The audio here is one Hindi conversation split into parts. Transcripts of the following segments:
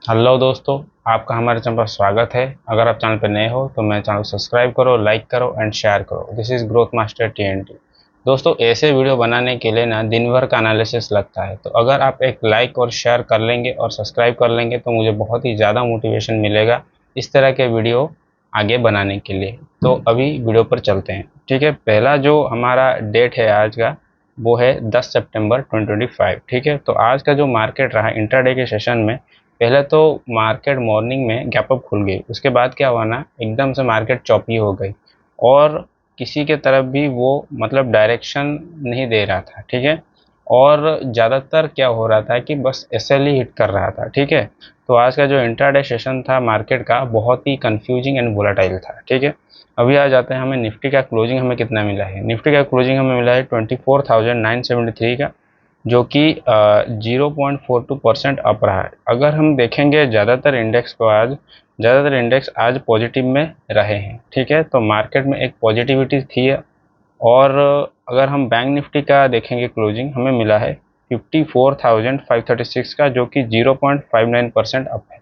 हेलो दोस्तों, आपका हमारे चैनल पर स्वागत है। अगर आप चैनल पर नए हो तो मेरे चैनल को सब्सक्राइब करो, लाइक करो एंड शेयर करो। This is growth master TNT। दोस्तों, ऐसे वीडियो बनाने के लिए ना दिन भर का एनालिसिस लगता है, तो अगर आप एक लाइक और शेयर कर लेंगे और सब्सक्राइब कर लेंगे तो मुझे बहुत ही ज़्यादा मोटिवेशन मिलेगा इस तरह के वीडियो आगे बनाने के लिए। तो अभी वीडियो पर चलते हैं। ठीक है, पहला जो हमारा डेट है आज का वो है 10 सितंबर 2025। ठीक है, तो आज का जो मार्केट रहा इंट्राडे के सेशन में, पहले तो मार्केट मॉर्निंग में गैप अप खुल गई। उसके बाद क्या हुआ ना, एकदम से मार्केट चॉपी हो गई और किसी के तरफ भी वो मतलब डायरेक्शन नहीं दे रहा था। ठीक है, और ज़्यादातर क्या हो रहा था कि बस SL ही हिट कर रहा था। ठीक है, तो आज का जो इंट्राडे सेशन था मार्केट का बहुत ही कंफ्यूजिंग एंड वोलेटाइल था। ठीक है, अभी आ जाते हैं हमें निफ्टी का क्लोजिंग हमें कितना मिला है। निफ्टी का क्लोजिंग हमें मिला है 24,973 का, जो कि 0.42% अप रहा है। अगर हम देखेंगे ज़्यादातर इंडेक्स आज पॉजिटिव में रहे हैं। ठीक है, तो मार्केट में एक पॉजिटिविटी थी। और अगर हम बैंक निफ्टी का देखेंगे क्लोजिंग हमें मिला है 54,536 का, जो कि 0.59% अप है।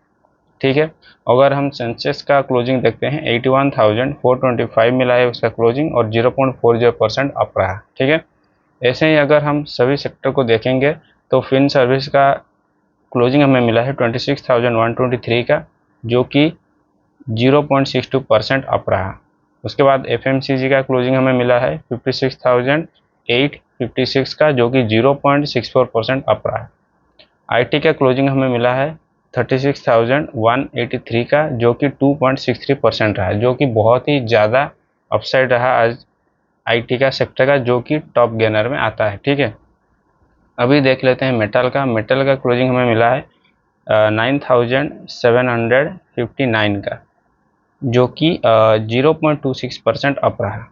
ठीक है, अगर हम सेंसेक्स का क्लोजिंग देखते हैं 81,425 मिला है उसका क्लोजिंग और 0.40% अप रहा। ठीक है, ऐसे ही अगर हम सभी सेक्टर को देखेंगे तो फिन सर्विस का क्लोजिंग हमें मिला है 26,123 का, जो कि 0.62% अप रहा। उसके बाद FMCG का क्लोजिंग हमें मिला है 56,856 का, जो कि 0.64% अप रहा। IT का क्लोजिंग हमें मिला है 36,183 का, जो कि 2.63% रहा, जो कि बहुत ही ज़्यादा अपसाइड रहा आज IT का सेक्टर का, जो कि टॉप गेनर में आता है। ठीक है, अभी देख लेते हैं मेटल का क्लोजिंग हमें मिला है 9,759 का, जो कि 0.26% अप रहा।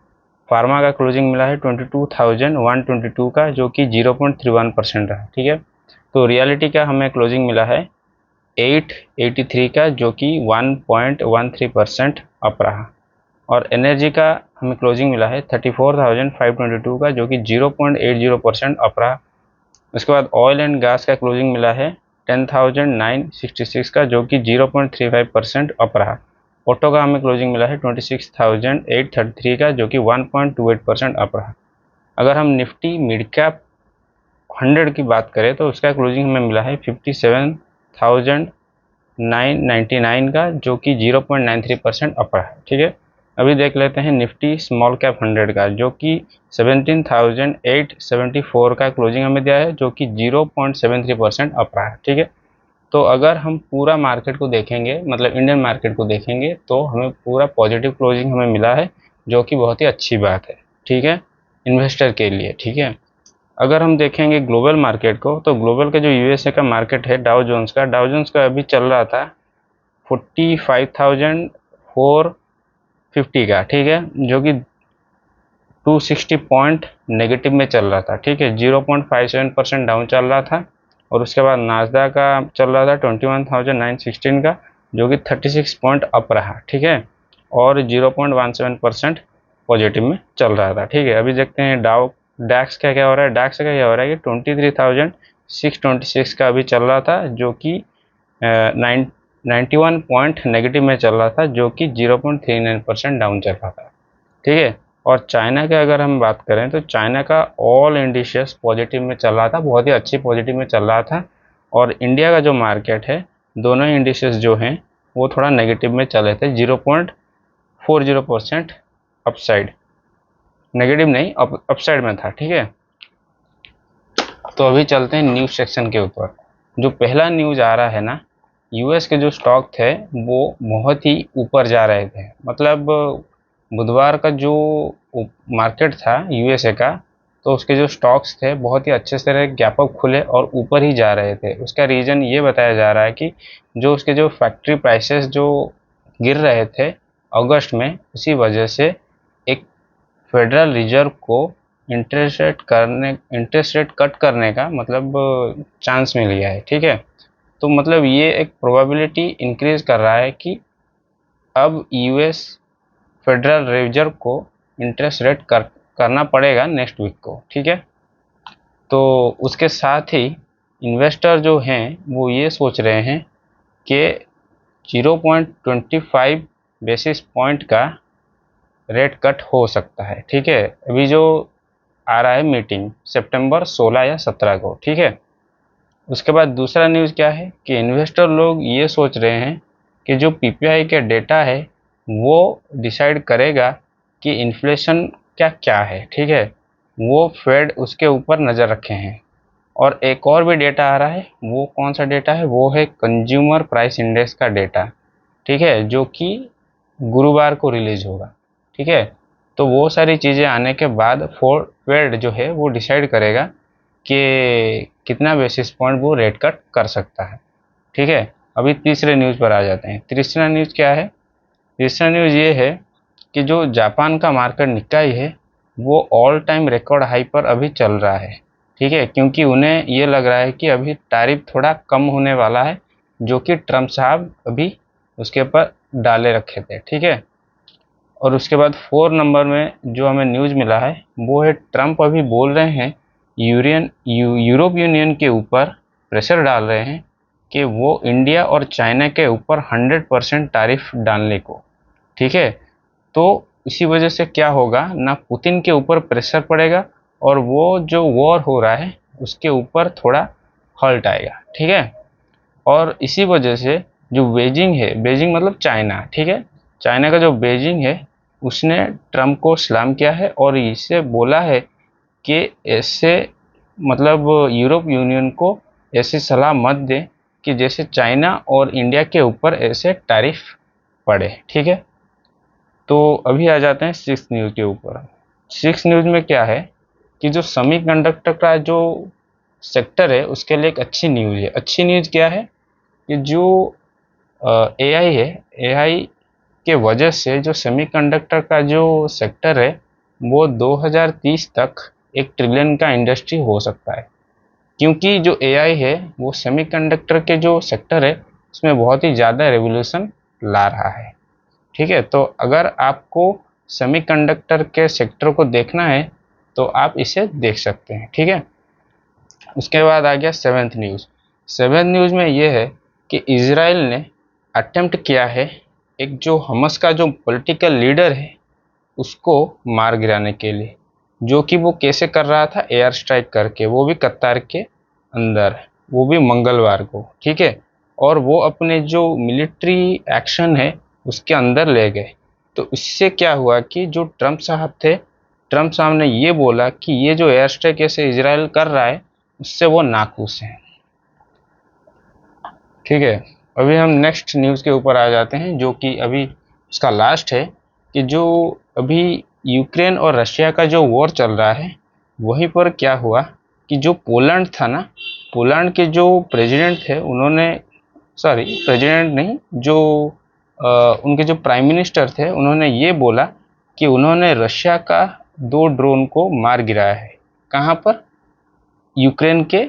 फार्मा का क्लोजिंग मिला है 22,122 का, जो कि 0.31% रहा। ठीक है, तो रियलिटी का हमें क्लोजिंग मिला है 883 का, जो कि 1.13% अप रहा। और एनर्जी का हमें क्लोजिंग मिला है 34,522 का, जो कि 0.80% अप रहा। उसके बाद ऑयल एंड गैस का क्लोजिंग मिला है 10,966 का, जो कि 0.35% अप रहा। ऑटो का हमें क्लोजिंग मिला है 26,833 का, जो कि 1.28% अप रहा। अगर हम निफ्टी मिड कैप 100 की बात करें तो उसका क्लोजिंग हमें मिला है 57,999 का, जो कि 0.93% अप रहा। ठीक है, अभी देख लेते हैं निफ्टी स्मॉल कैप 100 का, जो कि 17,874 का क्लोजिंग हमें दिया है, जो कि 0.73% अप रहा है। ठीक है, तो अगर हम पूरा मार्केट को देखेंगे मतलब इंडियन मार्केट को देखेंगे तो हमें पूरा पॉजिटिव क्लोजिंग हमें मिला है, जो कि बहुत ही अच्छी बात है। ठीक है, इन्वेस्टर के लिए। ठीक है, अगर हम देखेंगे ग्लोबल मार्केट को तो ग्लोबल का जो USA का मार्केट है डाउ जोन्स का अभी चल रहा था 45,450 का। ठीक है, जो कि 260 पॉइंट नेगेटिव में चल रहा था। ठीक है, 0.57% डाउन चल रहा था। और उसके बाद नाजदा का चल रहा था 21,916 का, जो कि 36 पॉइंट अप रहा। ठीक है, और 0.17% पॉजिटिव में चल रहा था। ठीक है, अभी देखते हैं डैक्स का क्या हो रहा है। डैक्स का क्या हो रहा है कि 23,626 का अभी चल रहा था, जो कि 91 पॉइंट नेगेटिव में चल रहा था, जो कि 0.39% डाउन चल रहा था। ठीक है, और चाइना के अगर हम बात करें तो चाइना का ऑल इंडिसेस पॉजिटिव में चल रहा था, बहुत ही अच्छी पॉजिटिव में चल रहा था। और इंडिया का जो मार्केट है दोनों इंडिसेस जो हैं वो थोड़ा नेगेटिव में चल रहे थे, 0.40% अपसाइड, नेगेटिव नहीं अपसाइड में था। ठीक है, तो अभी चलते हैं न्यूज़ सेक्शन के ऊपर। जो पहला न्यूज़ आ रहा है ना, US के जो स्टॉक थे वो बहुत ही ऊपर जा रहे थे। मतलब बुधवार का जो मार्केट था USA का, तो उसके जो स्टॉक्स थे बहुत ही अच्छे से गैप अप खुले और ऊपर ही जा रहे थे। उसका रीज़न ये बताया जा रहा है कि जो उसके जो फैक्ट्री प्राइसेस जो गिर रहे थे अगस्त में, उसी वजह से एक फेडरल रिजर्व को इंटरेस्ट रेट कट करने का मतलब चांस मिल गया है। ठीक है, तो मतलब ये एक प्रोबेबिलिटी इंक्रीज कर रहा है कि अब US फेडरल रिजर्व को इंटरेस्ट रेट करना पड़ेगा नेक्स्ट वीक को। ठीक है, तो उसके साथ ही इन्वेस्टर जो हैं वो ये सोच रहे हैं कि 0.25 बेसिस पॉइंट का रेट कट हो सकता है। ठीक है, अभी जो आ रहा है मीटिंग सितंबर 16 या 17 को। ठीक है, उसके बाद दूसरा न्यूज़ क्या है कि इन्वेस्टर लोग ये सोच रहे हैं कि जो पीपीआई के डेटा है वो डिसाइड करेगा कि इन्फ्लेशन क्या क्या है। ठीक है, वो फेड उसके ऊपर नज़र रखे हैं। और एक और भी डेटा आ रहा है, वो कौन सा डेटा है, वो है कंज्यूमर प्राइस इंडेक्स का डेटा। ठीक है, जो कि गुरुवार को रिलीज होगा। ठीक है, तो वो सारी चीज़ें आने के बाद फेड जो है वो डिसाइड करेगा कि कितना बेसिस पॉइंट वो रेट कट कर सकता है। ठीक है, अभी तीसरे न्यूज़ पर आ जाते हैं। तीसरा न्यूज़ क्या है? तीसरा न्यूज़ ये है कि जो जापान का मार्केट निकाई है वो ऑल टाइम रिकॉर्ड हाई पर अभी चल रहा है। ठीक है, क्योंकि उन्हें ये लग रहा है कि अभी टैरिफ थोड़ा कम होने वाला है, जो कि ट्रम्प साहब अभी उसके ऊपर डाले रखे थे। ठीक है, और उसके बाद 4 नंबर में जो हमें न्यूज़ मिला है वो है ट्रम्प अभी बोल रहे हैं यूरोप यूनियन के ऊपर प्रेशर डाल रहे हैं कि वो इंडिया और चाइना के ऊपर 100% टैरिफ डालने को। ठीक है, तो इसी वजह से क्या होगा ना, पुतिन के ऊपर प्रेशर पड़ेगा और वो जो वॉर हो रहा है उसके ऊपर थोड़ा हल्ट आएगा। ठीक है, और इसी वजह से जो बेजिंग है, बेजिंग मतलब चाइना। ठीक है, चाइना का जो बेजिंग है उसने ट्रम्प को सलाम किया है और इससे बोला है कि ऐसे मतलब यूरोप यूनियन को ऐसी सलाह मत दें कि जैसे चाइना और इंडिया के ऊपर ऐसे टैरिफ पड़े। ठीक है, तो अभी आ जाते हैं 6 न्यूज़ के ऊपर। 6 न्यूज़ में क्या है कि जो सेमीकंडक्टर का जो सेक्टर है उसके लिए एक अच्छी न्यूज़ है। अच्छी न्यूज़ क्या है कि जो एआई है, एआई के वजह से जो सेमीकंडक्टर का जो सेक्टर है वो 2030 तक 1 ट्रिलियन का इंडस्ट्री हो सकता है। क्योंकि जो एआई है वो सेमीकंडक्टर के जो सेक्टर है उसमें बहुत ही ज़्यादा रेवोल्यूशन ला रहा है। ठीक है, तो अगर आपको सेमीकंडक्टर के सेक्टर को देखना है तो आप इसे देख सकते हैं। ठीक है, उसके बाद आ गया 7th न्यूज़। 7th न्यूज़ में ये है कि इजराइल ने अटेम्प्ट किया है एक जो हमास का जो पॉलिटिकल लीडर है उसको मार गिराने के लिए, जो कि वो कैसे कर रहा था, एयर स्ट्राइक करके, वो भी कतार के अंदर, वो भी मंगलवार को। ठीक है, और वो अपने जो मिलिट्री एक्शन है उसके अंदर ले गए। तो इससे क्या हुआ कि जो ट्रम्प साहब थे, ट्रम्प साहब ने ये बोला कि ये जो एयर स्ट्राइक ऐसे इजराइल कर रहा है उससे वो नाखुश हैं। ठीक है, अभी हम नेक्स्ट न्यूज़ के ऊपर आ जाते हैं जो कि अभी इसका लास्ट है कि जो अभी यूक्रेन और रशिया का जो वॉर चल रहा है वहीं पर क्या हुआ कि जो पोलैंड था ना, पोलैंड के जो प्रेसिडेंट थे उन्होंने, सॉरी प्रेसिडेंट नहीं, जो उनके जो प्राइम मिनिस्टर थे उन्होंने ये बोला कि उन्होंने रशिया का 2 ड्रोन को मार गिराया है। कहाँ पर? यूक्रेन के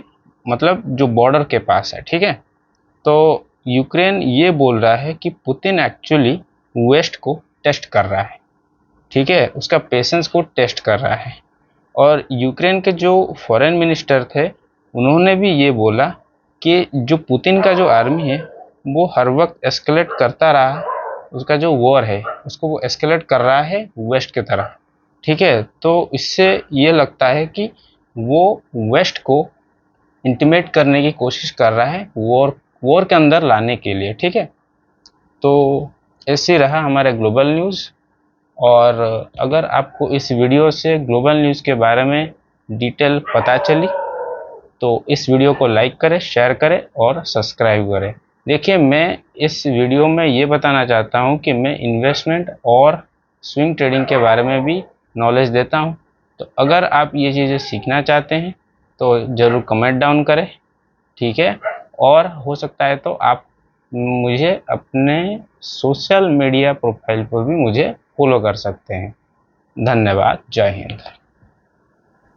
मतलब जो बॉर्डर के पास है। ठीक है, तो यूक्रेन ये बोल रहा है कि पुतिन एक्चुअली वेस्ट को टेस्ट कर रहा है। ठीक है, उसका पेशेंस को टेस्ट कर रहा है। और यूक्रेन के जो फॉरेन मिनिस्टर थे उन्होंने भी ये बोला कि जो पुतिन का जो आर्मी है वो हर वक्त एस्केलेट करता रहा, उसका जो वॉर है उसको वो एस्केलेट कर रहा है वेस्ट की तरफ। ठीक है, तो इससे ये लगता है कि वो वेस्ट को इंटिमेट करने की कोशिश कर रहा है वॉर के अंदर लाने के लिए। ठीक है, तो ऐसे रहा हमारा ग्लोबल न्यूज़। और अगर आपको इस वीडियो से ग्लोबल न्यूज़ के बारे में डिटेल पता चली तो इस वीडियो को लाइक करें, शेयर करें और सब्सक्राइब करें। देखिए, मैं इस वीडियो में ये बताना चाहता हूँ कि मैं इन्वेस्टमेंट और स्विंग ट्रेडिंग के बारे में भी नॉलेज देता हूँ। तो अगर आप ये चीज़ें सीखना चाहते हैं तो ज़रूर कमेंट डाउन करें। ठीक है, और हो सकता है तो आप मुझे अपने सोशल मीडिया प्रोफाइल पर भी मुझे फॉलो कर सकते हैं। धन्यवाद, जय हिंद।